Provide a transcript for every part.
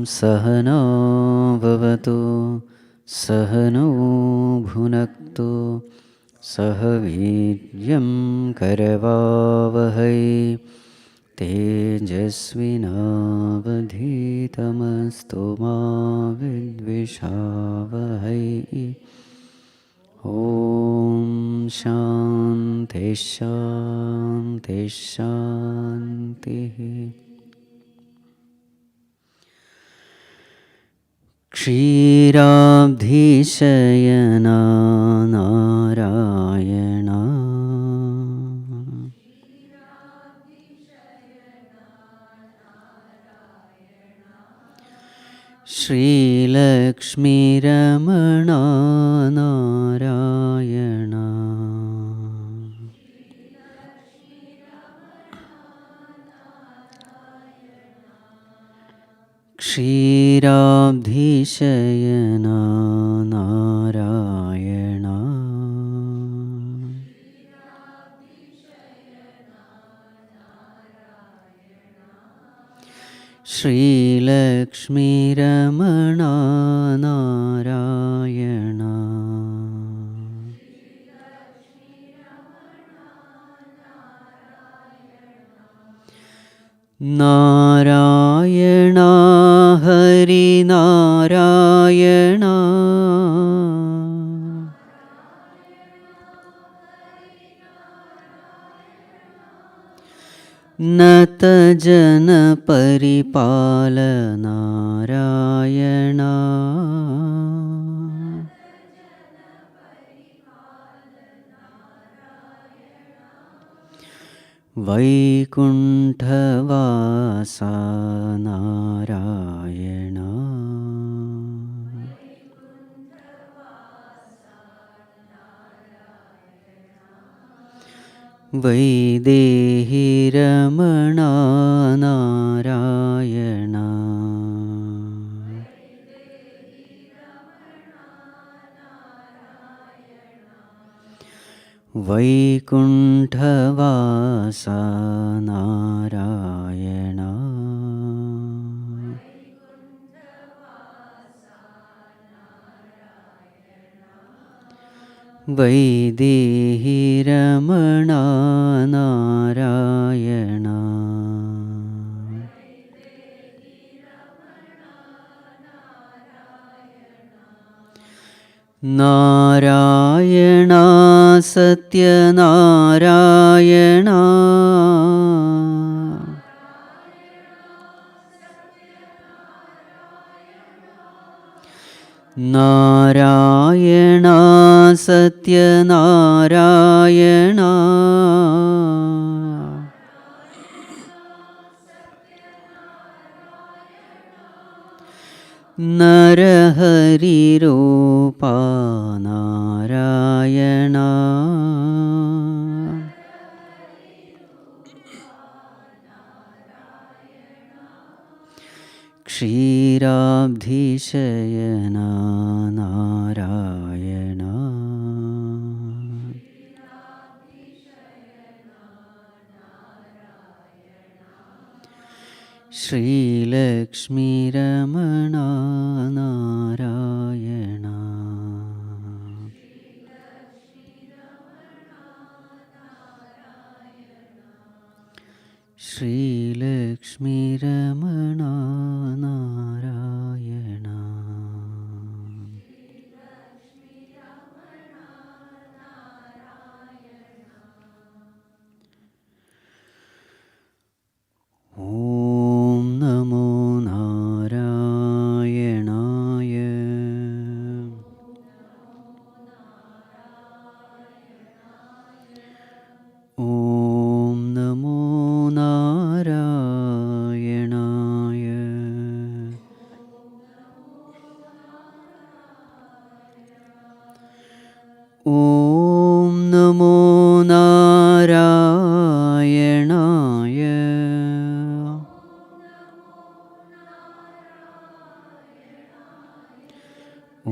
सहना भवतु सहनौ भुनक्तु सह वीर्यं करवावहै तेजस्विनावधीतमस्तु मा विद्विषावहै। ॐ शान्ति शान्ति शान्तिः। क्षीराब्धिशयना नारायणा श्रीलक्ष्मीरमणा नारायणा क्षीराब्धिशयना नारायणा श्रीलक्ष्मीरमणा नारायणा नारायणा हरिनारायणा नतजनपरिपालनारायणा वैकुण्ठवासा नारायणा वैदेहीरमणा नारायणा वैकुण्ठवासा नारायणा वैदेहीरमणा नारायणा नारायणा सत्यनारायणा नारायणा सत्यनारायणा नरहरिरूपा नारायणा क्षीराब्धिशयना नारायणा श्रीलक्ष्मीरमणा नारायणा श्रीलक्ष्मीरमणा नारायणा ॐ नमो नारायणाय। ॐ नमो नारायणाय। ॐ नमो नारायणाय। ॐ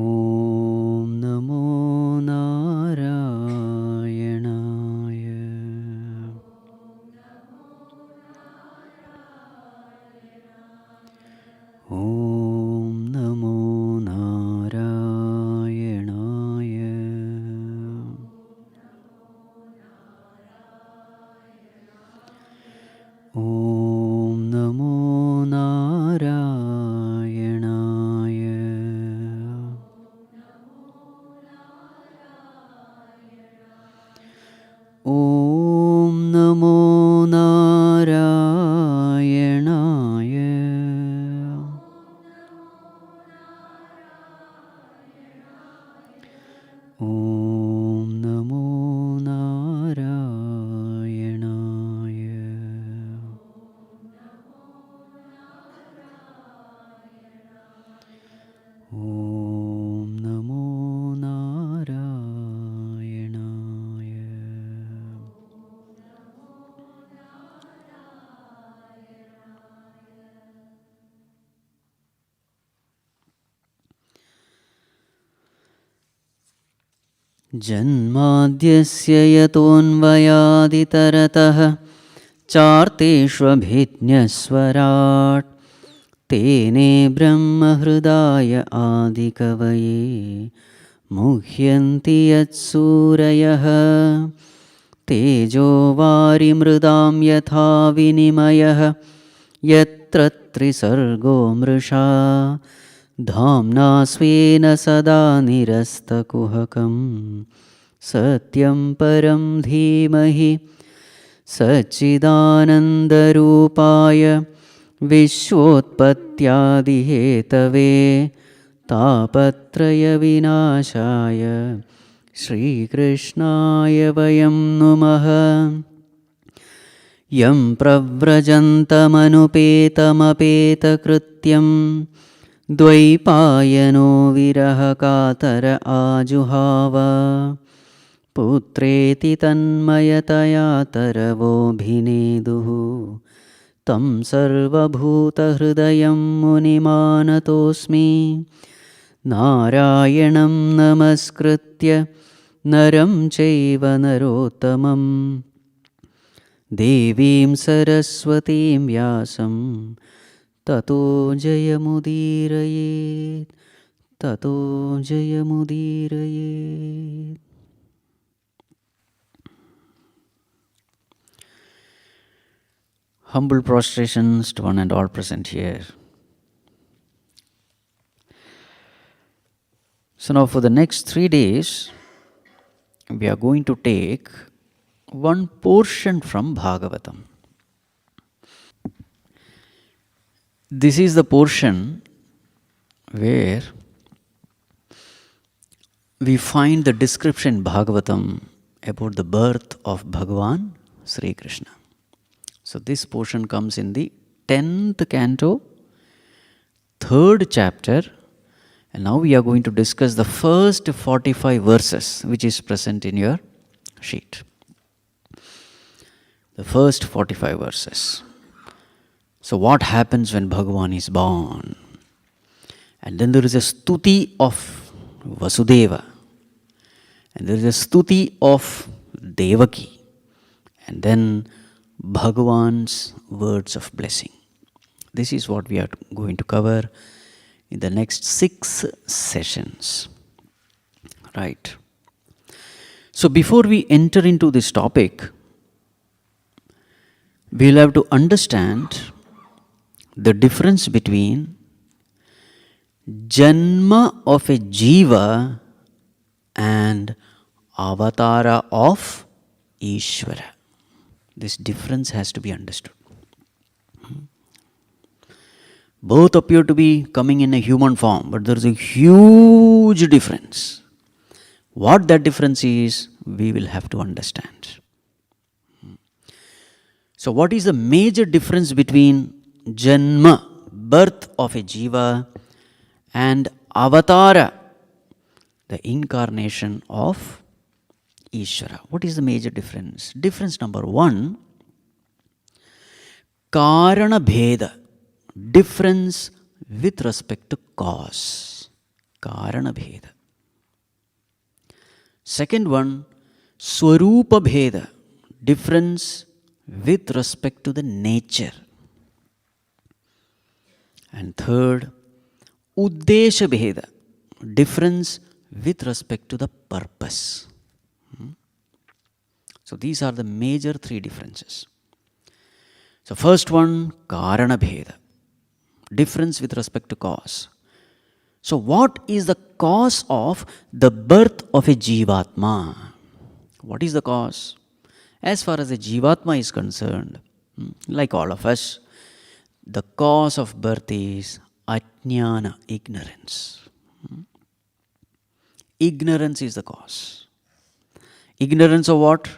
नमो नारायणाय। ॐ Om Namo Narayanaya. Janmadhyasya yatonvayaditaratah charteshvabhijñasvarat tene brahmahridaya adikavaye muhyanti yatsurayah tejo varimridam yatha vinimayah yatra trisargo mrisha dhamna svena sada nirastakuhakam satyam param dhimahi Sachidanandarupaya Vishwotpattyadihetave Tapatraya Vinashaya Sri Krishnaya Vayam Numaha Yam Pravrajantamanupeta Dvaipayano Viraha Katara Ajuhava Putreti tanmayataya taravobhineduhu tam sarvabhuta hridayam munimanatosmi Narayanam namaskritya naram chaiva narottamam Devim saraswatim vyasam tato jayamudirayet tato jayamudirayet. Humble prostrations to one and all present here. So now for the next 3 days, we are going to take one portion from Bhagavatam. This is the portion where we find the description in Bhagavatam about the birth of Bhagawan, Sri Krishna. So this portion comes in the 10th canto, 3rd chapter, and now we are going to discuss the first 45 verses which is present in your sheet. The first 45 verses. So what happens when Bhagavan is born? And then there is a stuti of Vasudeva. And there is a stuti of Devaki. And then Bhagavan's words of blessing. This is what we are going to cover in the next 6 sessions. Right. So before we enter into this topic, we'll have to understand the difference between Janma of a Jiva and avatāra of Ishwara. This difference has to be understood. Both appear to be coming in a human form, but there is a huge difference. What that difference is, we will have to understand. So what is the major difference between Janma, birth of a Jiva, and avatāra, the incarnation of Ishwara? What is the major difference? Difference number 1, Kāraṇa bedha, difference with respect to cause. Kāraṇa bedha. Second one, Svarūpa bedha, difference with respect to the nature. And third, Uddeśya bedha, difference with respect to the purpose. So these are the major 3 differences. So first one, Kāraṇa bedha, difference with respect to cause. So what is the cause of the birth of a jīvatma? What is the cause? As far as the jīvatma is concerned, like all of us, the cause of birth is ajñāna, ignorance. Ignorance is the cause. Ignorance of what?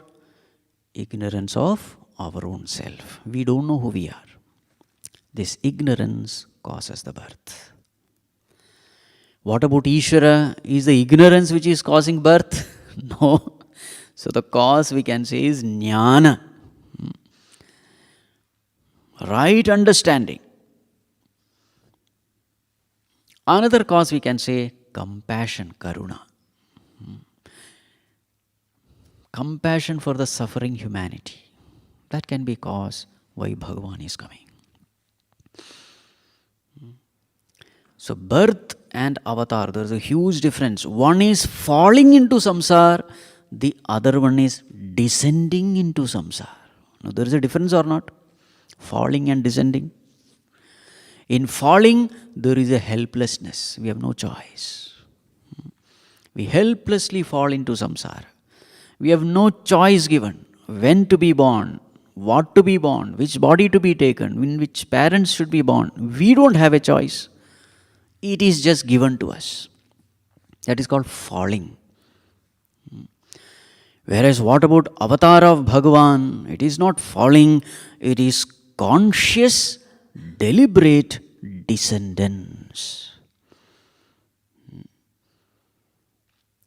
Ignorance of our own self. We don't know who we are. This ignorance causes the birth. What about Ishwara? Is the ignorance which is causing birth? No. So the cause we can say is jnana. Right understanding. Another cause we can say compassion, karuna. Compassion for the suffering humanity. That can be cause why Bhagavan is coming. So birth and avatar, there is a huge difference. One is falling into samsara, the other one is descending into samsara. Now there is a difference or not? Falling and descending. In falling, there is a helplessness. We have no choice. We helplessly fall into samsara. We have no choice given. When to be born, what to be born, which body to be taken, in which parents should be born. We don't have a choice. It is just given to us. That is called falling. Whereas what about avatāra of Bhagavan? It is not falling, it is conscious, deliberate descendance.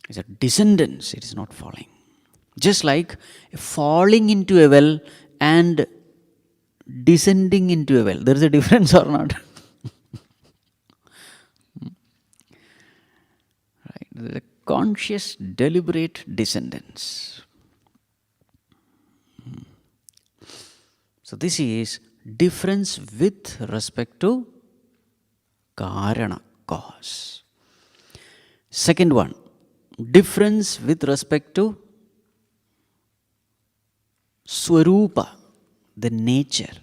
It's a descendance, it is not falling. Just like falling into a well and descending into a well. There is a difference or not? The conscious, deliberate descendance. So this is difference with respect to Kāraṇa, cause. Second one, difference with respect to Svarūpa, the nature.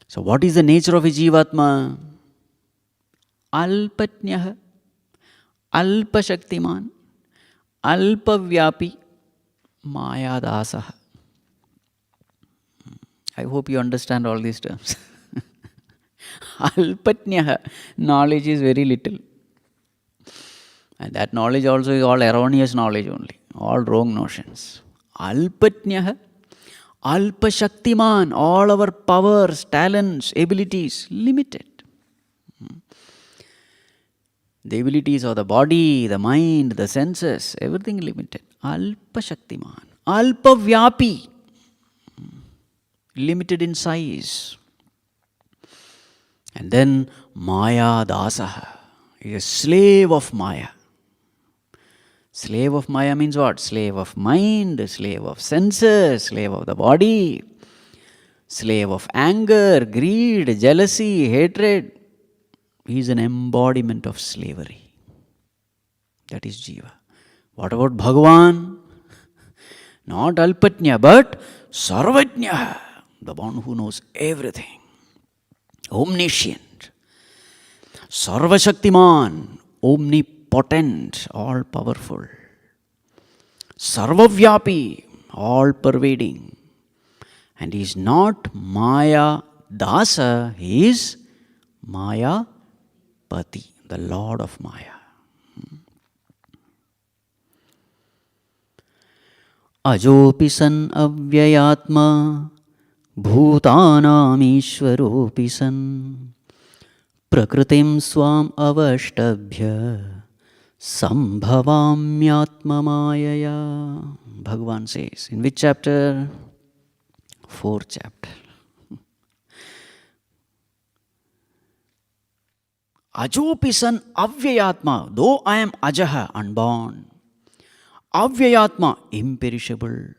So what is the nature of a jīvatma? Alpatnyaha, alpashaktiman, alpavyapi, mayadasaha. I hope you understand all these terms. Alpatnyaha, knowledge is very little. And that knowledge also is all erroneous knowledge only, all wrong notions. Alpatnyaha, alpashaktiman, all our powers, talents, abilities, limited. The abilities of the body, the mind, the senses, everything limited. Alpashaktiman. Alpavyapi, limited in size. And then mayadasaha, is a slave of Maya. Slave of Maya means what? Slave of mind, slave of senses, slave of the body, slave of anger, greed, jealousy, hatred. He is an embodiment of slavery. That is Jiva. What about Bhagawan? Not Alpatnya, but Sarvajnya, the one who knows everything. Omniscient. Sarvashaktiman, omnipotent, all powerful. Sarvavyapi, all pervading. And he is not Maya Dasa, he is Mayapati, the Lord of Maya. Ajopi san avyayatma bhutanam ishvaropi san prakritim swam avashtabhya sambhavamyatma mayaya. Bhagavan says, in which chapter? 4th chapter. Ajopi san avyayatma, though I am ajaha, unborn. Avyayatma, imperishable.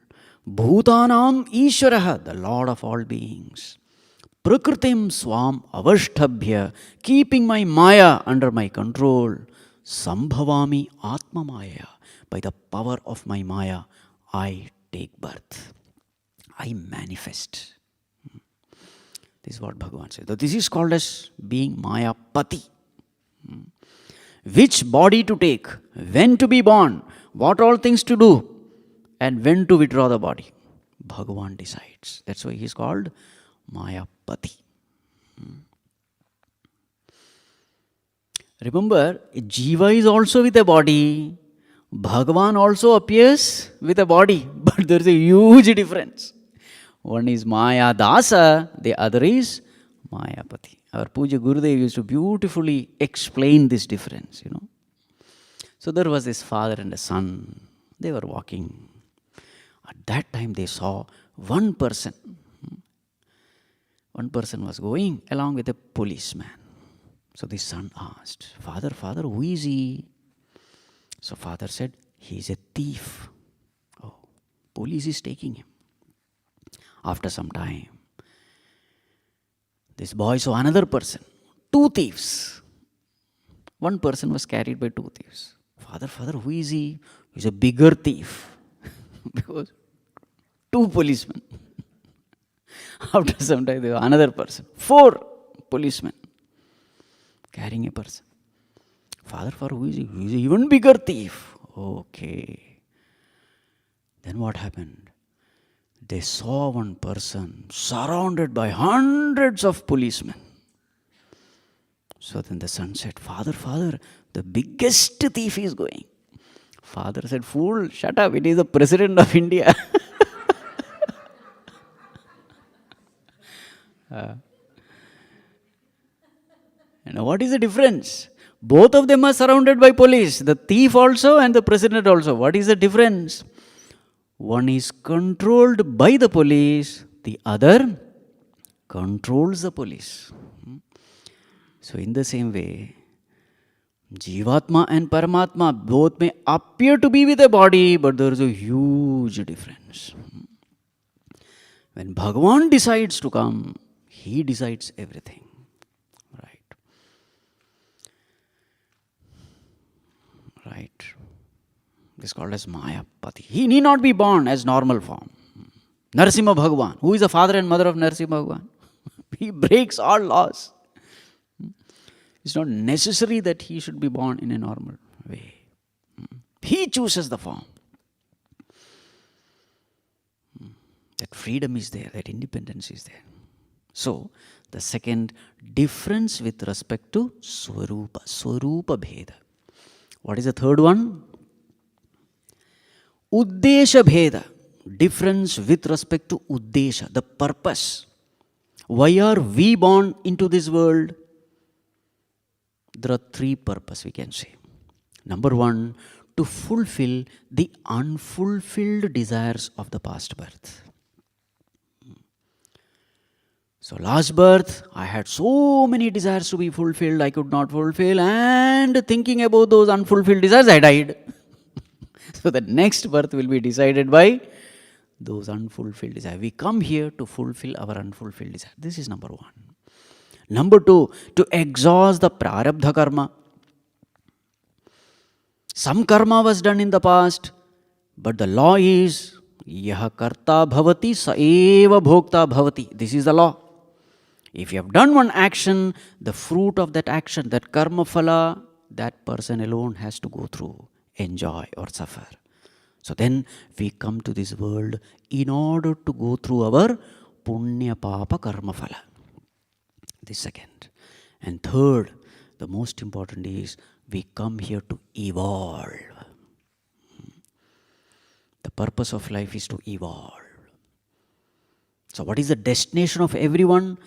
Bhutanam Ishwara, the Lord of all beings. Prakritim swam avashtabhya, keeping my maya under my control. Sambhavami atma maya, by the power of my maya, I take birth. I manifest. This is what Bhagavan says. So this is called as being mayapati. Which body to take, when to be born, what all things to do, and when to withdraw the body. Bhagavan decides. That's why he is called mayapati. Remember, Jiva is also with a body. Bhagavan also appears with a body. But there is a huge difference. One is mayadasa, the other is mayapati. Our Puja Gurudev used to beautifully explain this difference, So there was this father and a son. They were walking. At that time they saw one person. One person was going along with a policeman. So the son asked, Father, who is he? So father said, he is a thief. Oh, police is taking him. After some time, this boy saw another person. 2 thieves. One person was carried by 2 thieves. Father, who is he? He is a bigger thief. Because 2 policemen. After some time, there was another person. 4 policemen carrying a person. Father, who is he? He is an even bigger thief. Okay. Then what happened? They saw one person surrounded by hundreds of policemen. So then the son said, Father, the biggest thief is going. Father said, fool, shut up, it is the President of India. What is the difference? Both of them are surrounded by police, the thief also and the president also. What is the difference? One is controlled by the police, the other controls the police. So in the same way, Jīvatma and Paramatma both may appear to be with a body, but there is a huge difference. When Bhagawan decides to come, he decides everything. Right. This is called as mayapati. He need not be born as normal form. Narasimha Bhagawan, who is the father and mother of Narasimha Bhagawan? He breaks all laws. It's not necessary that he should be born in a normal way. He chooses the form. That freedom is there, that independence is there. So, the second difference with respect to Svarūpa, Svarūpa bedha. What is the third one? Uddeśya bedha, difference with respect to Uddeśya, the purpose. Why are we born into this world? There are 3 purposes we can say. Number 1, to fulfill the unfulfilled desires of the past birth. So last birth, I had so many desires to be fulfilled, I could not fulfill, and thinking about those unfulfilled desires, I died. So the next birth will be decided by those unfulfilled desires. We come here to fulfill our unfulfilled desires. This is number 1. Number 2, to exhaust the prarabdha karma. Some karma was done in the past, but the law is, yaha karta bhavati sa eva bhokta bhavati. This is the law. If you have done one action, the fruit of that action, that karma phala, that person alone has to go through, enjoy or suffer. So then we come to this world in order to go through our punya papa karma phala. The second. And third, the most important is, we come here to evolve. The purpose of life is to evolve. So what is the destination of everyone?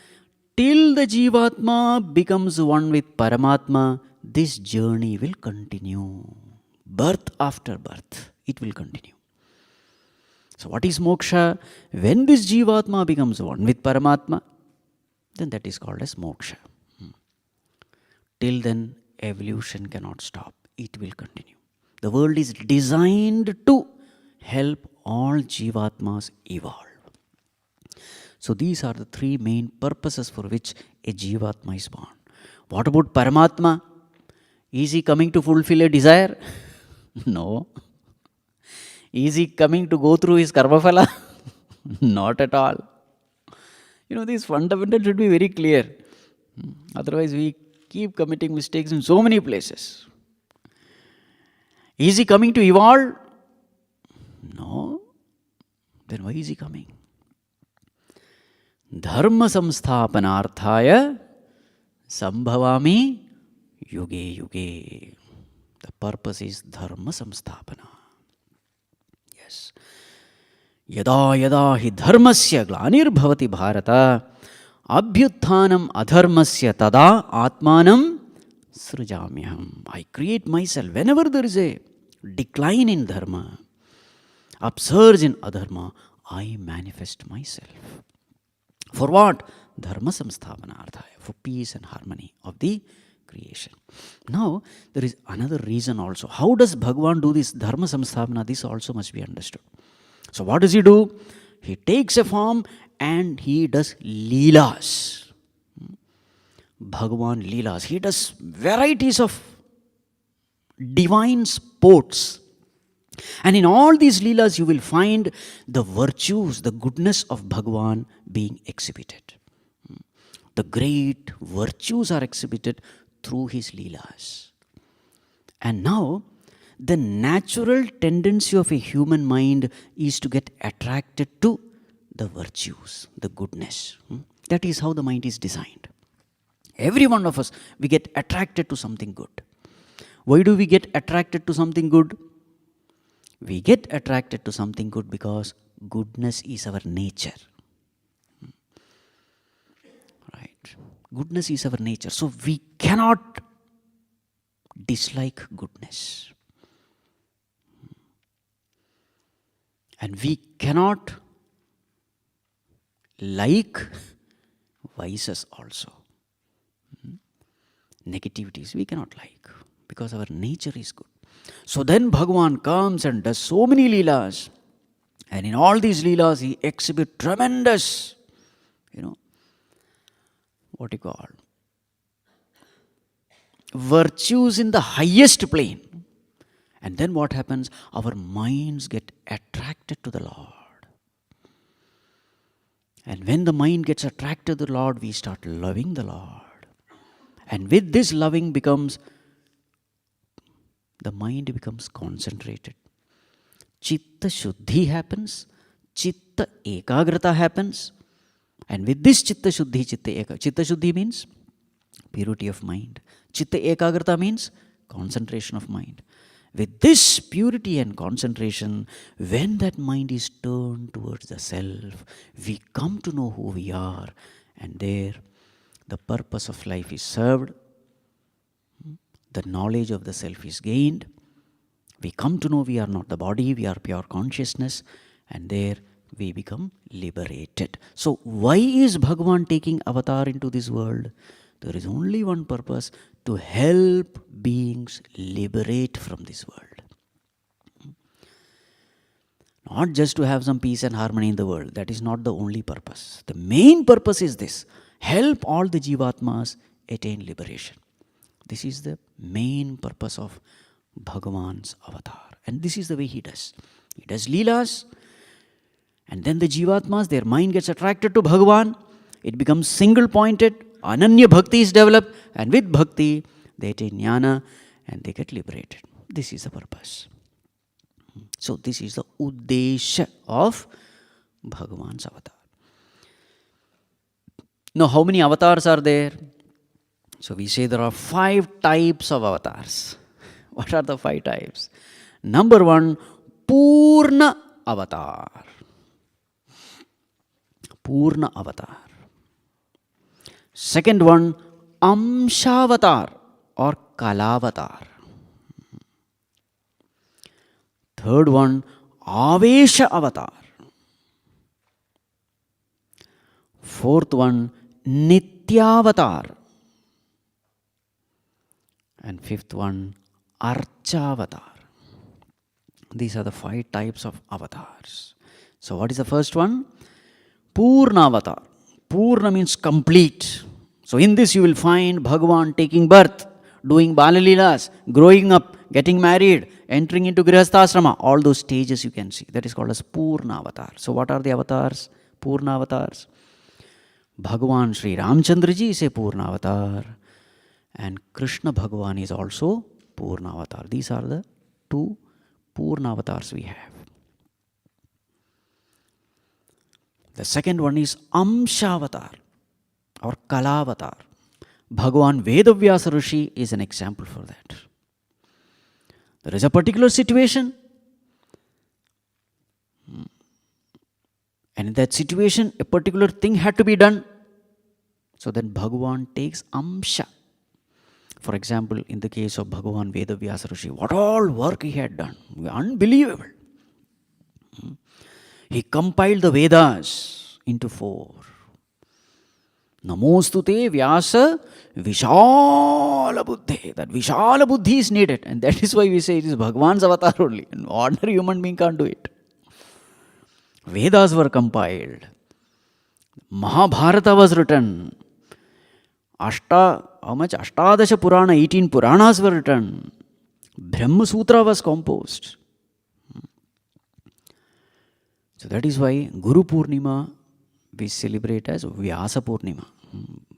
Till the jīvatma becomes one with Paramatma, this journey will continue. Birth after birth, it will continue. So what is moksha? When this jīvatma becomes one with Paramatma, then that is called as moksha. Till then, evolution cannot stop. It will continue. The world is designed to help all jīvatmas evolve. So these are the 3 main purposes for which a jīvatma is born. What about Paramatma? Is he coming to fulfill a desire? No. Is he coming to go through his karma phala? Not at all. These fundamentals should be very clear. Otherwise we keep committing mistakes in so many places. Is he coming to evolve? No. Then why is he coming? Dharma samsthapanarthaya sambhavami yuge yuge. The purpose is dharma samsthapana. Yes. Yada yada hi dharmasya glanir bhavati bharata Abhyuthanam adharmasya tada atmanam srujamyaham. I create myself. Whenever there is a decline in dharma, upsurge in adharma, I manifest myself. For what? Dharma samsthapanarthaya, for peace and harmony of the creation. Now, there is another reason also. How does Bhagavan do this dharma samsthapana? This also must be understood. So what does he do? He takes a form and he does leelas. Bhagavan leelas. He does varieties of divine sports. And in all these leelas you will find the virtues, the goodness of Bhagavan being exhibited. The great virtues are exhibited through his leelas. And now, the natural tendency of a human mind is to get attracted to the virtues, the goodness. That is how the mind is designed. Every one of us, we get attracted to something good. Why do we get attracted to something good? We get attracted to something good because goodness is our nature. Right? Goodness is our nature. So we cannot dislike goodness. And we cannot like vices also. Negativities we cannot like because our nature is good. So then Bhagavan comes and does so many leelas. And in all these leelas he exhibits tremendous, virtues in the highest plane. And then what happens? Our minds get attracted to the Lord. And when the mind gets attracted to the Lord, we start loving the Lord. And with this loving the mind becomes concentrated. Chitta Shuddhi happens. Chitta Ekagrata happens. And with this Chitta Shuddhi, Chitta Shuddhi means purity of mind. Chitta Ekagrata means concentration of mind. With this purity and concentration, when that mind is turned towards the self, we come to know who we are, and there the purpose of life is served, the knowledge of the self is gained, we come to know we are not the body, we are pure consciousness, and there we become liberated. So why is Bhagavan taking avatar into this world? There is only one purpose: to help beings liberate from this world. Not just to have some peace and harmony in the world. That is not the only purpose. The main purpose is this: help all the Jīvatmas attain liberation. This is the main purpose of Bhagavan's avatar. And this is the way he does. He does leelas, and then the Jīvatmas, their mind gets attracted to Bhagavan. It becomes single-pointed. Ananya bhakti is developed, and with bhakti, they attain jnana and they get liberated. This is the purpose. So this is the Uddeśya of Bhagavan's avatar. Now, how many avatars are there? So we say there are 5 types of avatars. What are the 5 types? Number 1, Purna avatar. Purna avatar. Second one, Amshavatar or Kalavatar. Third one, Avesha avatar. Fourth one, Nityavatar. And fifth one, Archavatar. These are the 5 types of avatars. So what is the first one? Purna avatar. Purna means complete. So in this you will find Bhagavan taking birth, doing Balalilas, growing up, getting married, entering into Grihasthasrama. All those stages you can see. That is called as Purna avatar. So what are the avatars? Purna avatars. Bhagavan Sri Ramchandraji is a Purna avatar. And Krishna Bhagavan is also Purna avatar. These are the 2 Purna avatars we have. The second one is Amshavatar or Kalavatar. Bhagavan Vedavyasa Rishi is an example for that. There is a particular situation, and in that situation, a particular thing had to be done. So then Bhagavan takes amsha. For example, in the case of Bhagavan Vedavyasa Rishi, what all work he had done. Unbelievable. He compiled the Vedas into 4. Namostute Vyasa Vishala Buddhi. That Vishala Buddhi is needed. And that is why we say it is Bhagavan's avatar only. An ordinary human being can't do it. Vedas were compiled. Mahabharata was written. Ashtadasha Purana, 18 Puranas were written. Brahma Sutra was composed. So that is why Guru Purnima we celebrate as Vyasa Purnima.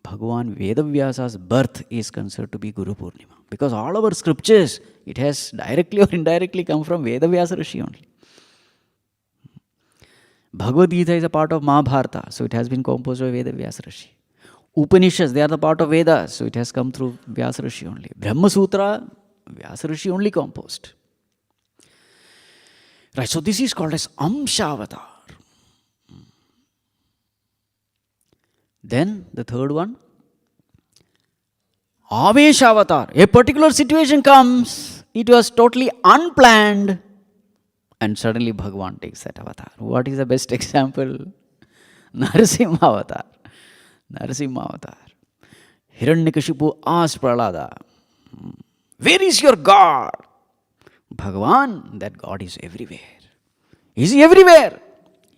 Bhagavan Vedavyasa's birth is considered to be Guru Purnima. Because all our scriptures, it has directly or indirectly come from Vedavyasa Rishi only. Bhagavad Gita is a part of Mahabharata, so it has been composed by Vedavyasa Rishi. Upanishads, they are the part of Vedas, so it has come through Vyasa Rishi only. Brahma Sutra, Vyasa Rishi only composed. Right, so this is called as Amshavatar. Then the third one, Aveshavatar. A particular situation comes, it was totally unplanned, and suddenly Bhagavan takes that avatar. What is the best example? Narasimha avatar. Narasimha avatar. Hiranyakashipu asked Prahlada, where is your God? Bhagavan, that God is everywhere. Is he everywhere?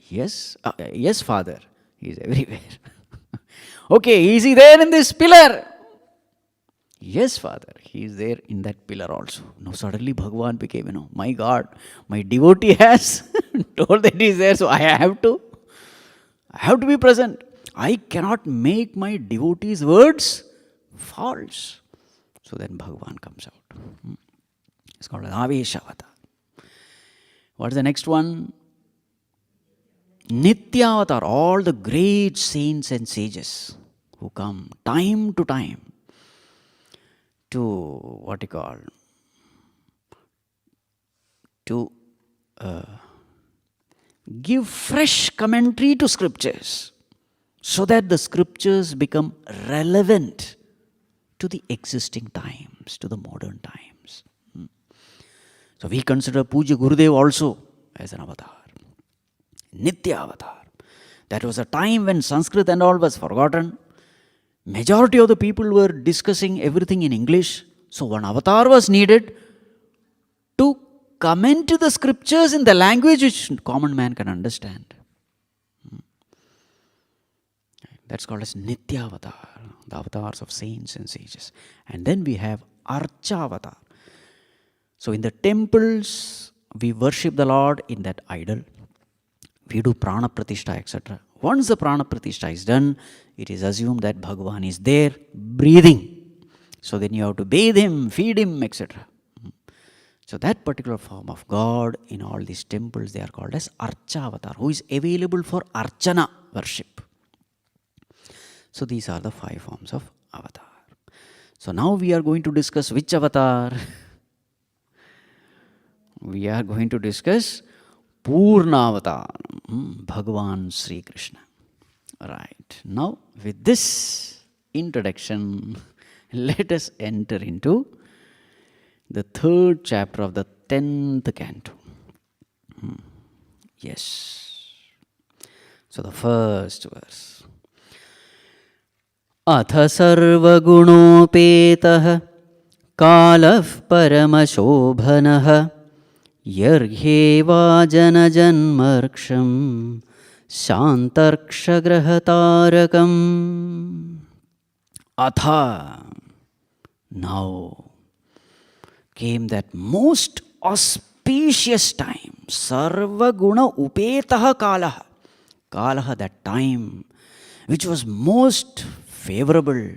Yes, yes, Father, he is everywhere. Okay, is he there in this pillar? Yes, Father, he is there in that pillar also. Now suddenly Bhagavan became, my God, my devotee has told that he is there, so I have to be present. I cannot make my devotee's words false. So then Bhagavan comes out. It's called an Aveshavatar. What is the next one? Nityavatar. All the great saints and sages who come time to time to give fresh commentary to scriptures so that the scriptures become relevant to the existing times, to the modern times. So we consider Puja Gurudev also as an avatar. Nitya avatar. That was a time when Sanskrit and all was forgotten. Majority of the people were discussing everything in English. So one avatar was needed to comment to the scriptures in the language which common man can understand. That's called as Nitya avatar, the avatars of saints and sages. And then we have Archa avatar. So in the temples, we worship the Lord in that idol. We do prana pratishtha, etc. Once the prana pratishtha is done, it is assumed that Bhagavan is there, breathing. So then you have to bathe him, feed him, etc. So that particular form of God in all these temples, they are called as Archa avatar, who is available for Archana worship. So these are the 5 forms of avatar. So now we are going to discuss which avatar? We are going to discuss Purna avatar, Bhagavan Sri Krishna. Right. Now with this introduction, let us enter into the 3rd chapter of the 10th canto. Yes. So the first verse. Atha sarvagunopetah kalaf paramashobhanah yarhyeva janajanmarksham shantarkshagrahatarakam. Atha. Now came that most auspicious time. Sarvaguna upetaha kalaha. Kalaha, that time which was most favorable,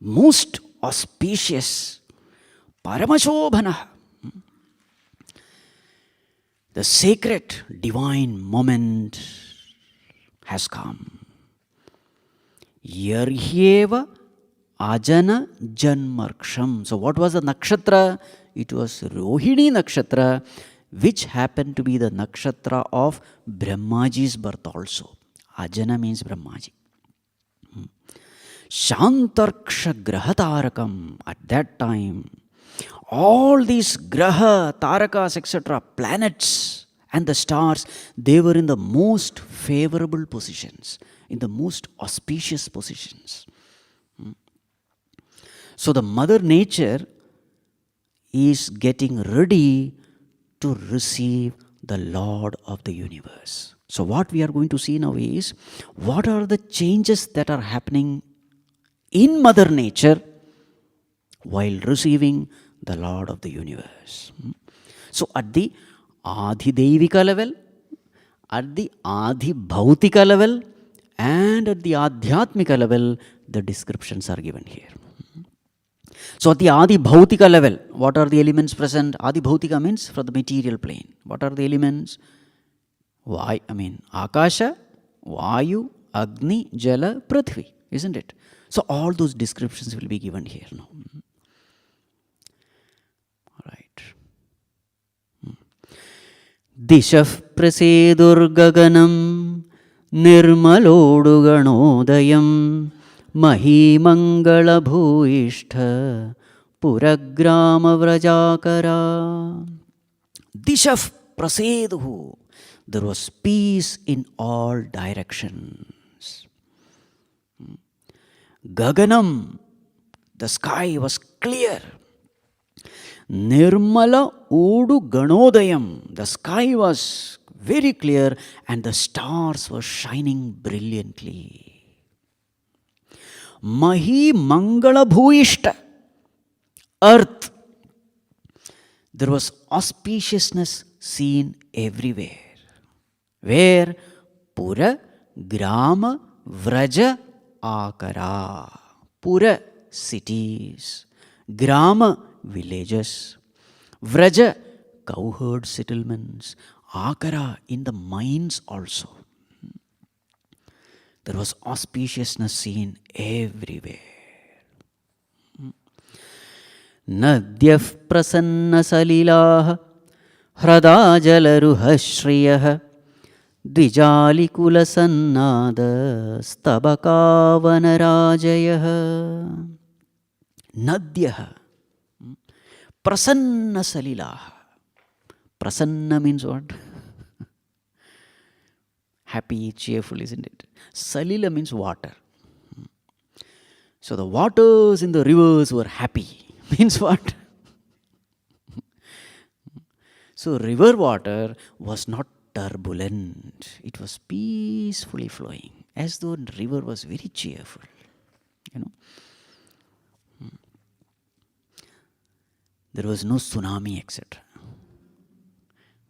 most auspicious. Paramashobhanah. The sacred divine moment has come. Yarhyeva ajana janmarksham. So what was the nakshatra? It was Rohini nakshatra, which happened to be the nakshatra of Brahmaji's birth also. Ajana means Brahmaji. Shantarksha Grahatarakam. At that time, all these Graha, Tarakas, etc., planets and the stars, they were in the most favorable positions, in the most auspicious positions. So the Mother Nature is getting ready to receive the Lord of the universe. So what we are going to see now is, what are the changes that are happening in Mother Nature while receiving the Lord of the universe. So at the Adhidevika level, at the Adhibhautika level, and at the Adhyatmika level, the descriptions are given here. So at the Adhibhautika level, what are the elements present? Adhibhautika means from the material plane. What are the elements? Akasha, Vayu, Agni, Jala, Prithvi, isn't it? So all those descriptions will be given here now. Right. Dishaf prasedurgaganam nirmaloduganodayam mahimangala bhuishtha puragrama vrajakara. Dishaf praseduhu. There was peace in all directions. Gaganam, the sky was clear. Nirmala Udu Ganodayam, the sky was very clear and the stars were shining brilliantly. Mahi Mangala Bhuishta, earth, there was auspiciousness seen everywhere. Where? Pura, Grama, Vraja, Akara. Pura, cities. Grama, villages. Vraja, cowherd settlements. Akara, in the mines also. There was auspiciousness seen everywhere. Nadyaf prasanna salilah hrada jalaruha shriyah Dvijalikula sannada stabakavanarajayah. Nadyah prasanna salilah. Prasanna means what? Happy, cheerful, isn't it? Salila means water. So the waters in the rivers were happy. Means what? So river water was not turbulent. It was peacefully flowing, as though the river was very cheerful. There was no tsunami, etc.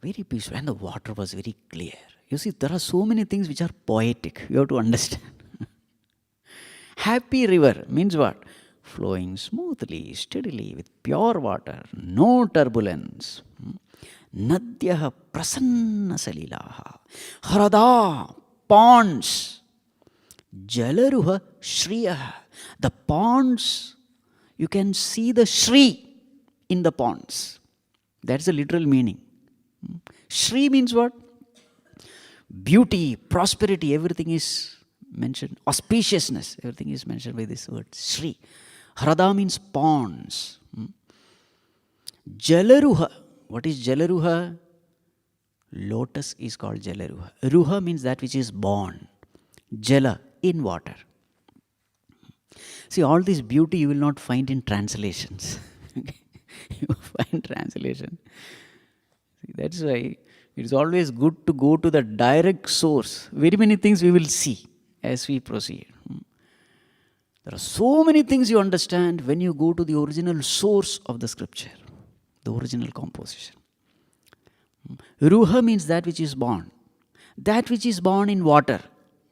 Very peaceful, and the water was very clear. You see, there are so many things which are poetic. You have to understand. Happy river means what? Flowing smoothly, steadily, with pure water, no turbulence. Nadyah prasanna salilaha. Hrada, ponds. Jalaruha shriyah. The ponds, you can see the Shri in the ponds. That's the literal meaning. Shri means what? Beauty, prosperity, everything is mentioned. Auspiciousness, everything is mentioned by this word, Shri. Hrada means ponds. Jalaruha. What is Jalaruha? Lotus is called Jalaruha. Ruha means that which is born. Jala, in water. See, all this beauty you will not find in translations. You find translation. See, that's why it is always good to go to the direct source. Very many things we will see as we proceed. There are so many things you understand when you go to the original source of the scripture, the original composition. Ruha means that which is born. That which is born in water.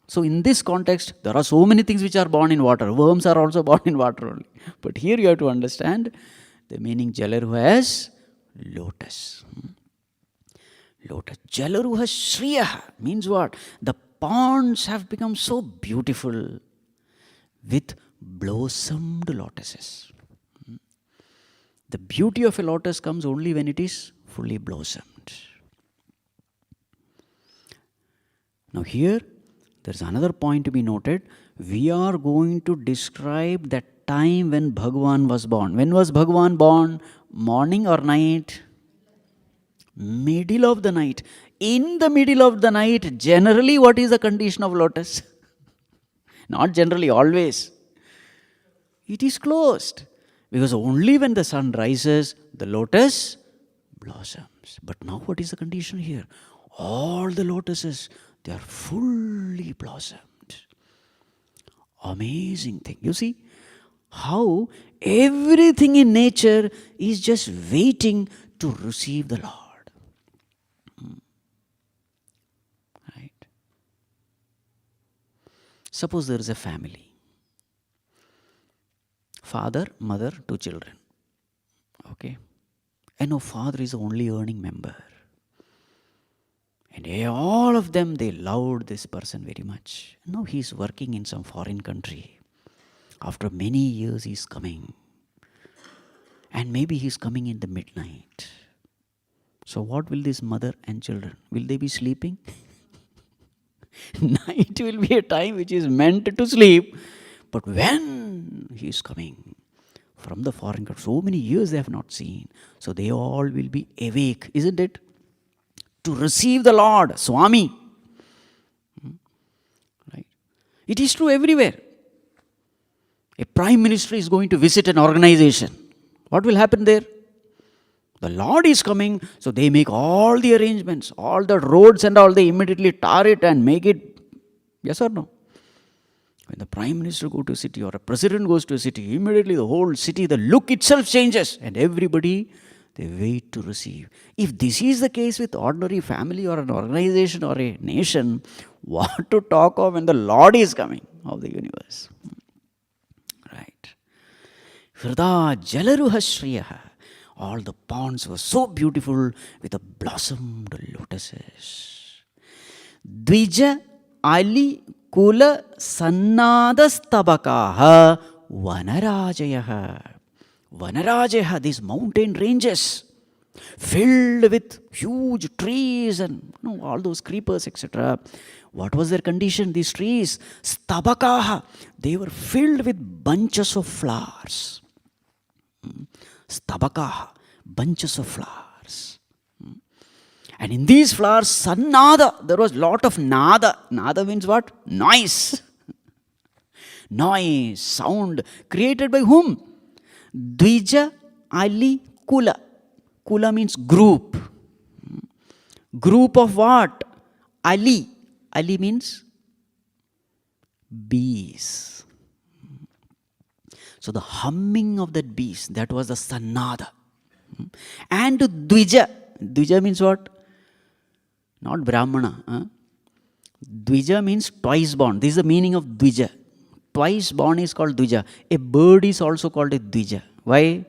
So in this context, there are so many things which are born in water. Worms are also born in water only. But here you have to understand the meaning Jalaruha as lotus. Lotus. Jalaruha Shriyah means what? The ponds have become so beautiful with blossomed lotuses. The beauty of a lotus comes only when it is fully blossomed. Now here, there is another point to be noted. We are going to describe that time when Bhagavan was born. When was Bhagavan born? Morning or night? Middle of the night. In the middle of the night, generally what is the condition of lotus? Not generally, always. It is closed. Because only when the sun rises, the lotus blossoms. But now what is the condition here? All the lotuses, they are fully blossomed. Amazing thing. You see how everything in nature is just waiting to receive the Lord. Right? Suppose there is a family. Father, mother, 2 children. Okay? And now father is the only earning member. And all of them, they loved this person very much. Now he is working in some foreign country. After many years he is coming. And maybe he is coming in the midnight. So what will this mother and children? Will they be sleeping? Night will be a time which is meant to sleep. But when he is coming from the foreign country, so many years they have not seen. So they all will be awake, isn't it? To receive the Lord, Swami. Right? It is true everywhere. A prime minister is going to visit an organization. What will happen there? The Lord is coming, so they make all the arrangements, all the roads and all, they immediately tar it and make it. Yes or no? When the prime minister goes to a city or a president goes to a city, immediately the whole city, the look itself changes and everybody, they wait to receive. If this is the case with ordinary family or an organization or a nation, what to talk of when the Lord is coming of the universe? Right. Hrida jalaruha shriyaha. All the ponds were so beautiful with the blossomed lotuses. Dvija ali kula sannadastabakaha vanarajayaha. Vanarajayaha, these mountain ranges filled with huge trees and all those creepers, etc. What was their condition, these trees? Stabakaha, they were filled with bunches of flowers. Stabakaha, bunches of flowers. And in these flowers, sannada, there was lot of nada. Nada means what? Noise. Noise, sound, created by whom? Dvija ali kula. Kula means group. Group of what? Ali. Ali means bees. So the humming of that bees, that was the sannada. And dvija. Dvija means what? Not Brahmana. Dvija means twice born. This is the meaning of dvija. Twice born is called dvija. A bird is also called a dvija. Why?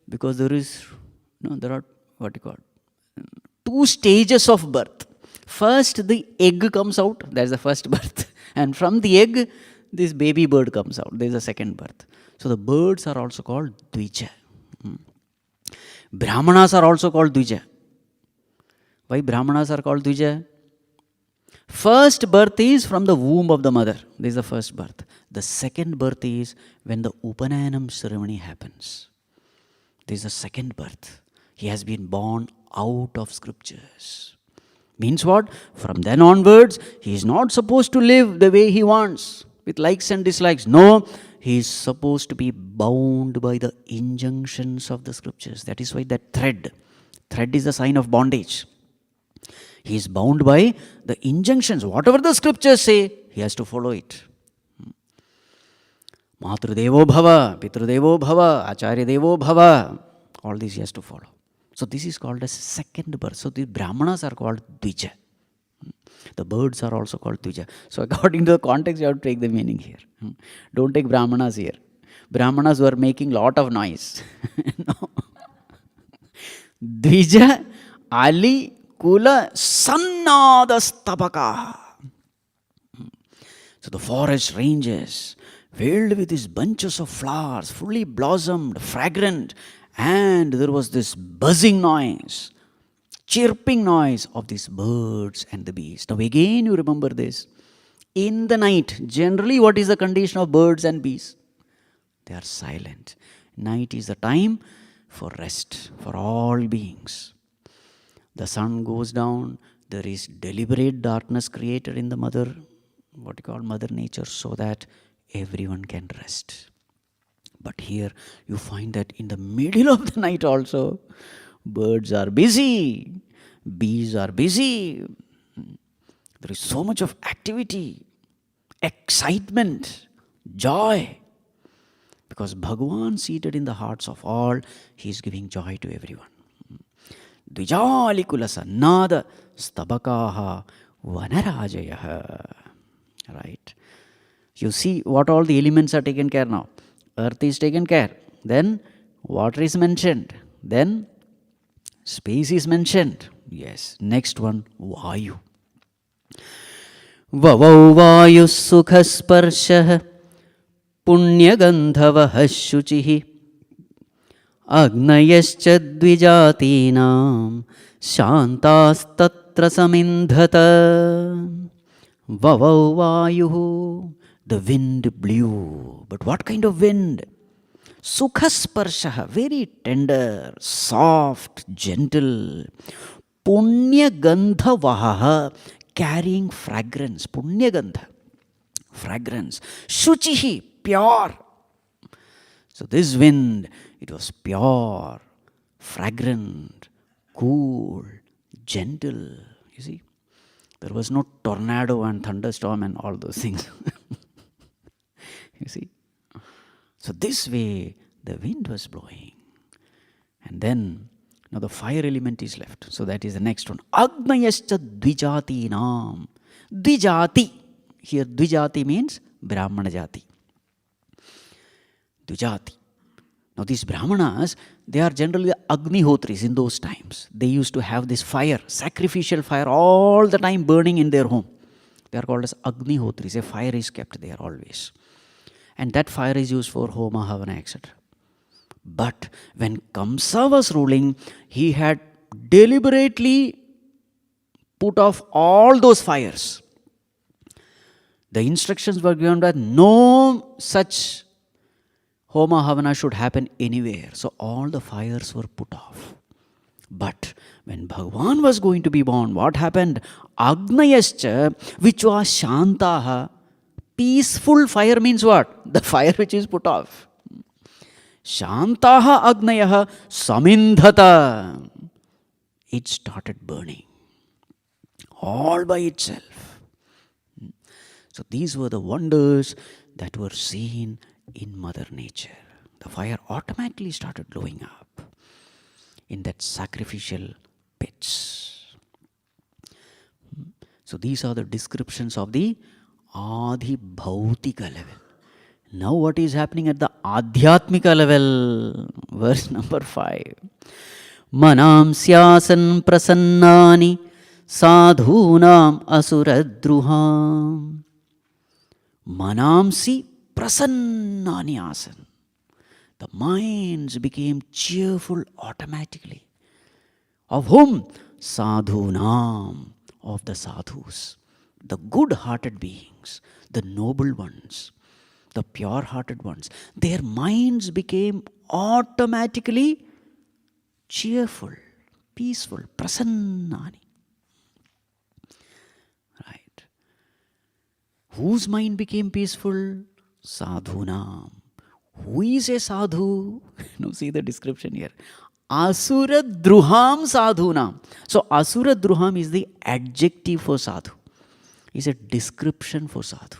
Because there are what you call 2 stages of birth. First, the egg comes out. That's the first birth. And from the egg, this baby bird comes out. There is a second birth. So the birds are also called dvija. Brahmanas are also called dvija. Why Brahmanas are called dvija? First birth is from the womb of the mother. This is the first birth. The second birth is when the Upanayana ceremony happens. This is the second birth. He has been born out of scriptures. Means what? From then onwards, he is not supposed to live the way he wants, with likes and dislikes. No, he is supposed to be bound by the injunctions of the scriptures. That is why that thread is the sign of bondage. He is bound by the injunctions. Whatever the scriptures say, he has to follow it. Matrudevo bhava, pitrudevo bhava, acharya devo bhava. All these he has to follow. So this is called as second birth. So the Brahmanas are called dvija. The birds are also called dvija. So according to the context, you have to take the meaning here. Don't take Brahmanas here. Brahmanas were making lot of noise. No. Dvija, ali, kula, sannadastabaka. So the forest ranges filled with these bunches of flowers, fully blossomed, fragrant, and there was this buzzing noise, chirping noise of these birds and the bees. Now again you remember this. In the night, generally what is the condition of birds and bees? They are silent. Night is the time for rest for all beings. The sun goes down, there is deliberate darkness created in the mother nature, so that everyone can rest. But here you find that in the middle of the night also, birds are busy, bees are busy. There is so much of activity, excitement, joy. Because Bhagawan seated in the hearts of all, he is giving joy to everyone. Dvijalikulas nada stabakaha vanarajayaha. Right? You see what all the elements are taken care now. Earth is taken care. Then water is mentioned. Then space is mentioned. Yes. Next one, Vayu. Vavau Vayu Sukha Sparshah Punyagandhavah Shuchihi Agnayascha Dvijatinam Shantas Samindhata. Vavau Vayuhu. The wind blew. But what kind of wind? Sukhasparshaha, very tender, soft, gentle. Punyagandha vahaha, carrying fragrance. Punyagandha, fragrance. Shuchihi, pure. So this wind, it was pure, fragrant, cool, gentle. You see, there was no tornado and thunderstorm and all those things. You see. So this way, the wind was blowing. And then, now the fire element is left. So that is the next one. Agnayascha dvijati nam. Dvijati. Here dvijati means Brahmana jati. Dvijati. Now these Brahmanas, they are generally the Agnihotris in those times. They used to have this fire, sacrificial fire, all the time burning in their home. They are called as Agnihotris. A fire is kept there always. And that fire is used for Homa, Havana, etc. But when Kamsa was ruling, he had deliberately put off all those fires. The instructions were given that no such Homa, Havana should happen anywhere. So all the fires were put off. But when Bhagavan was going to be born, what happened? Agnayascha, which was Shantaha. Peaceful fire means what? The fire which is put off. Shantaha agnayaha samindhata. It started burning. All by itself. So these were the wonders that were seen in Mother Nature. The fire automatically started glowing up in that sacrificial pits. So these are the descriptions of the Adi Bhautika level. Now what is happening at the Adhyatmika level? Verse number 5. Manam syasan prasannani sadhunam asuradruham. Manamsi prasannani asan. The minds became cheerful automatically. Of whom? Sadhunam. Of the sadhus. The good-hearted beings, the noble ones, the pure-hearted ones, their minds became automatically cheerful, peaceful, prasannani. Right. Whose mind became peaceful? Sadhunam. Who is a sadhu? Now see the description here. Asura druham sadhunam. So asura druham is the adjective for sadhu. Is a description for sadhu.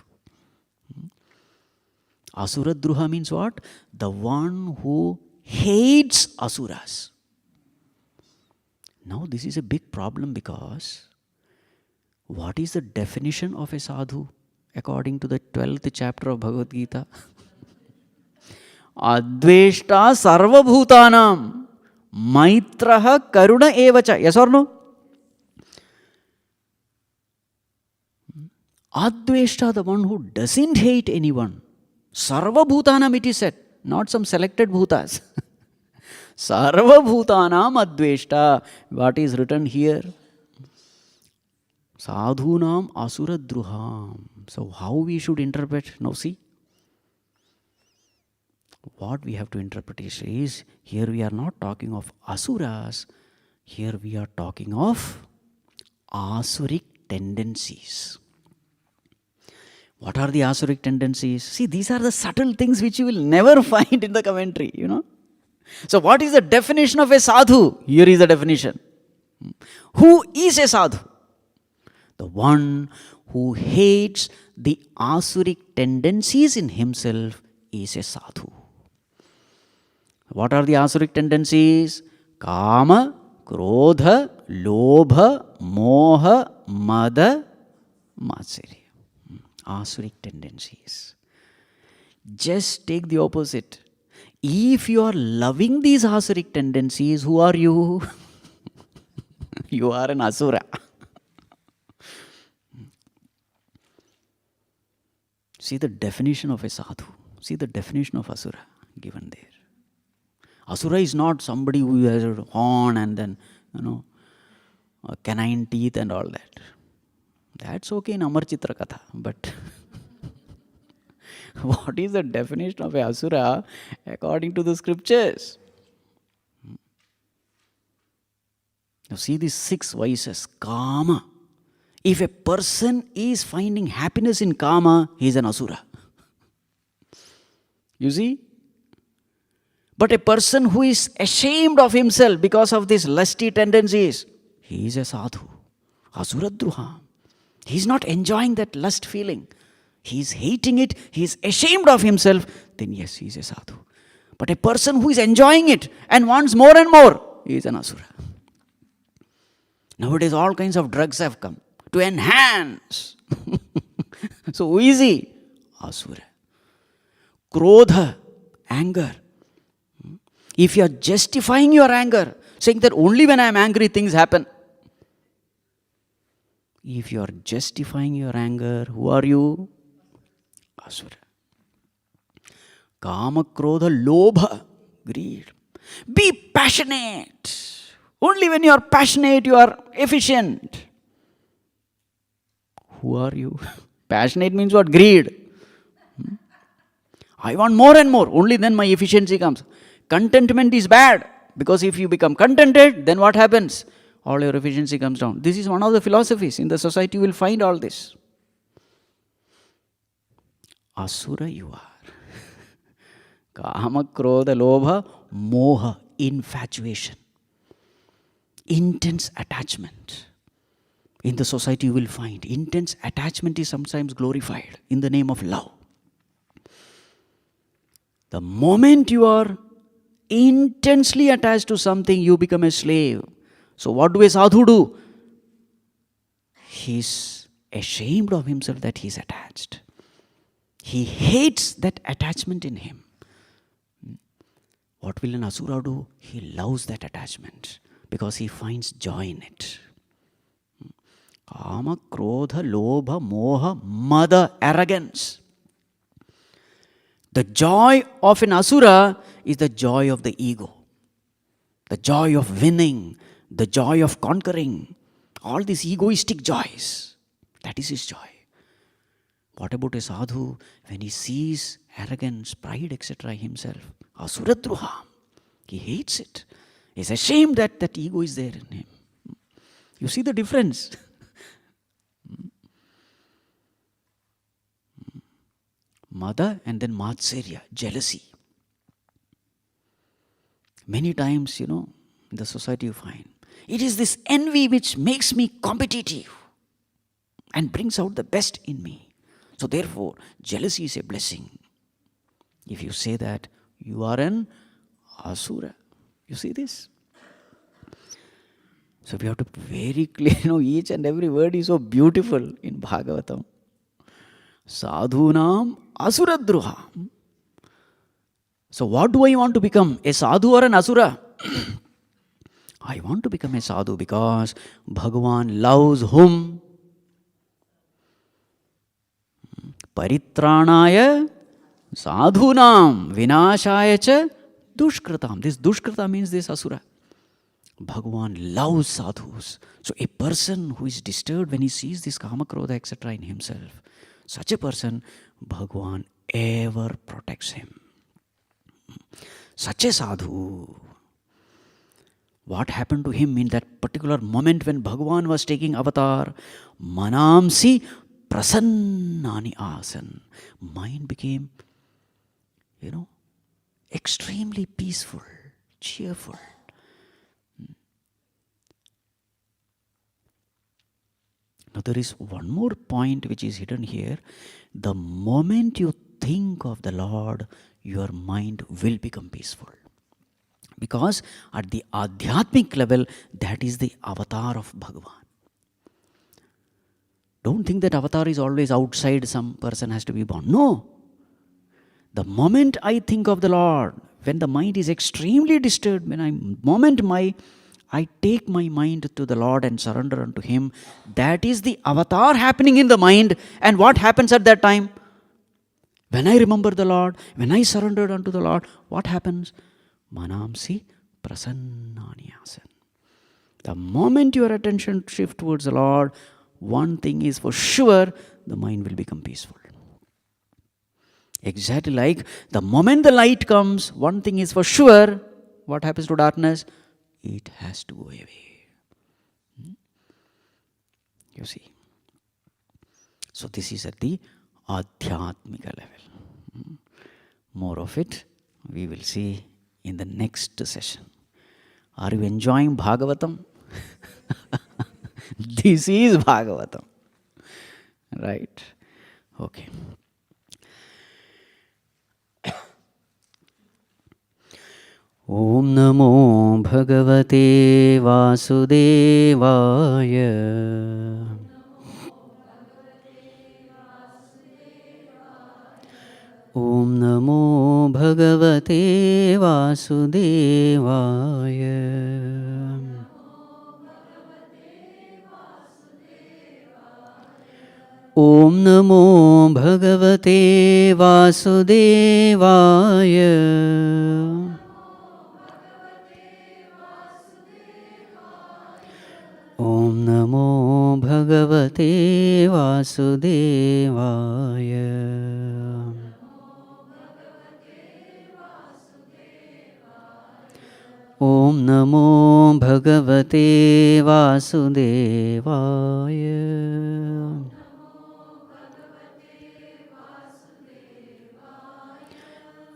Asura druha means what? The one who hates asuras. Now this is a big problem, because what is the definition of a sadhu according to the 12th chapter of Bhagavad Gita? Adveshta sarva bhutanam maitraha karuna evacha. Yes or no? Adveshta, the one who doesn't hate anyone. Sarva bhutanam, it is said, not some selected bhutas. Sarva bhutanam adveshta. What is written here? Sadhunam asura druham. So how we should interpret? Now see, what we have to interpret is, here we are not talking of asuras, here we are talking of asuric tendencies. What are the asuric tendencies? See, these are the subtle things which you will never find in the commentary, So what is the definition of a sadhu? Here is the definition. Who is a sadhu? The one who hates the asuric tendencies in himself is a sadhu. What are the asuric tendencies? Kama, krodha, lobha, moha, mada, matsarya. Asuric tendencies. Just take the opposite. If you are loving these asuric tendencies, who are you? You are an asura. See the definition of a sadhu. See the definition of asura given there. Asura is not somebody who has a horn and then, canine teeth and all that. That's okay in Amar Chitra Katha. But what is the definition of a asura according to the scriptures? Now see these 6 vices. Kama. If a person is finding happiness in kama, he is an asura. You see? But a person who is ashamed of himself because of these lusty tendencies, he is a sadhu. Asuradruha. He is not enjoying that lust feeling. He is hating it. He is ashamed of himself. Then yes, he is a sadhu. But a person who is enjoying it and wants more and more, he is an asura. Nowadays all kinds of drugs have come to enhance. So who is he? Asura. Krodha, anger. If you are justifying your anger, saying that only when I am angry things happen. If you are justifying your anger, who are you? Asura. Kama, krodha, lobha, greed. Be passionate. Only when you are passionate, you are efficient. Who are you? Passionate means what? Greed. I want more and more. Only then my efficiency comes. Contentment is bad. Because if you become contented, then what happens? All your efficiency comes down. This is one of the philosophies. In the society you will find all this. Asura you are. Kama, krodha, lobha, moha, infatuation. Intense attachment. In the society you will find intense attachment is sometimes glorified in the name of love. The moment you are intensely attached to something, you become a slave. So what do a sadhu do? He is ashamed of himself that he is attached. He hates that attachment in him. What will an asura do? He loves that attachment because he finds joy in it. Kama, krodha, lobha, moha, mada, arrogance. The joy of an asura is the joy of the ego. The joy of winning. The joy of conquering. All these egoistic joys. That is his joy. What about a sadhu? When he sees arrogance, pride, etc. himself. Asuradruha. He hates it. He is ashamed that that ego is there in him. You see the difference? Mada and then matsarya, jealousy. Many times, in the society you find, it is this envy which makes me competitive and brings out the best in me. So therefore, jealousy is a blessing. If you say that, you are an asura. You see this? So we have to be very clear, each and every word is so beautiful in Bhagavatam. Sadhunam asuradruha. So what do I want to become? A sadhu or an asura? I want to become a sadhu because Bhagawan loves whom? Paritranaya sadhunam vinashaya cha dushkratam. This dushkrata means this asura. Bhagawan loves sadhus. So a person who is disturbed when he sees this kama, krodha, etc. in himself. such a person, Bhagawan ever protects him. Such a sadhu, what happened to him in that particular moment when Bhagavan was taking avatar? Manamsi prasannani asan. Mind became, extremely peaceful, cheerful. Now there is one more point which is hidden here. The moment you think of the Lord, your mind will become peaceful. Because at the Adhyatmik level, that is the avatar of Bhagavan. Don't think that avatar is always outside, some person has to be born. No. The moment I think of the Lord, when the mind is extremely disturbed, I take my mind to the Lord and surrender unto Him, that is the avatar happening in the mind. And what happens at that time? When I remember the Lord, when I surrender unto the Lord, what happens? Manamsi prasannani asan. The moment your attention shifts towards the Lord, one thing is for sure, the mind will become peaceful. Exactly like the moment the light comes, one thing is for sure, what happens to darkness? It has to go away. You see. So this is at the Adhyatmika level. More of it we will see in the next session. Are you enjoying Bhagavatam? This is Bhagavatam. Right? Okay. Om Namo Bhagavate Vasudevaya. Om Namo Bhagavate Vasudevaya. Om Namo Bhagavate Vasudevaya. Om Namo Bhagavate Vasudevaya. Om Namo Bhagavate Vasudevaya.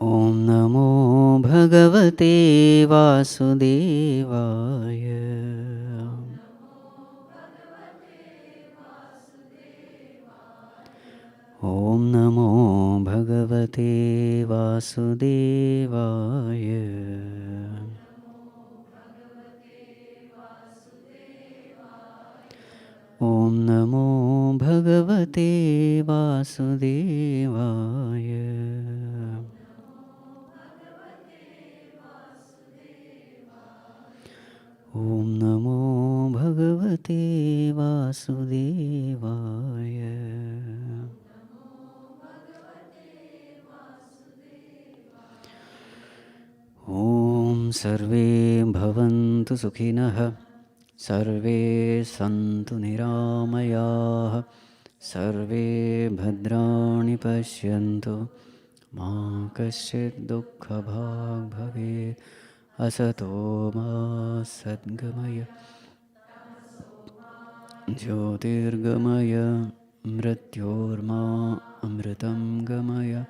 Om Namo Bhagavate Vasudevaya. Om Namo Bhagavate Vasudevaya. Om Namo Bhagavate Vasudevaya. Om Namo Bhagavate Vasudevaya. Om Sarve Bhavantu Sukhinah. Sarve Santu Niramayah. Sarve Bhadrani Pashyantu. Ma Kasyid Dukkha Bhag Bhavet. Asato Ma Sadgamaya. Jyotirgamaya. Mrityorma Amritam Gamaya.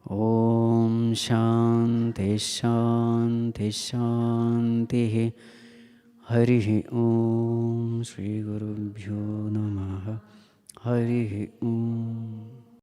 Om Shanti Shanti Shanti. Harihi Om. Shri Gurubhyo Namaha. Harihi Om.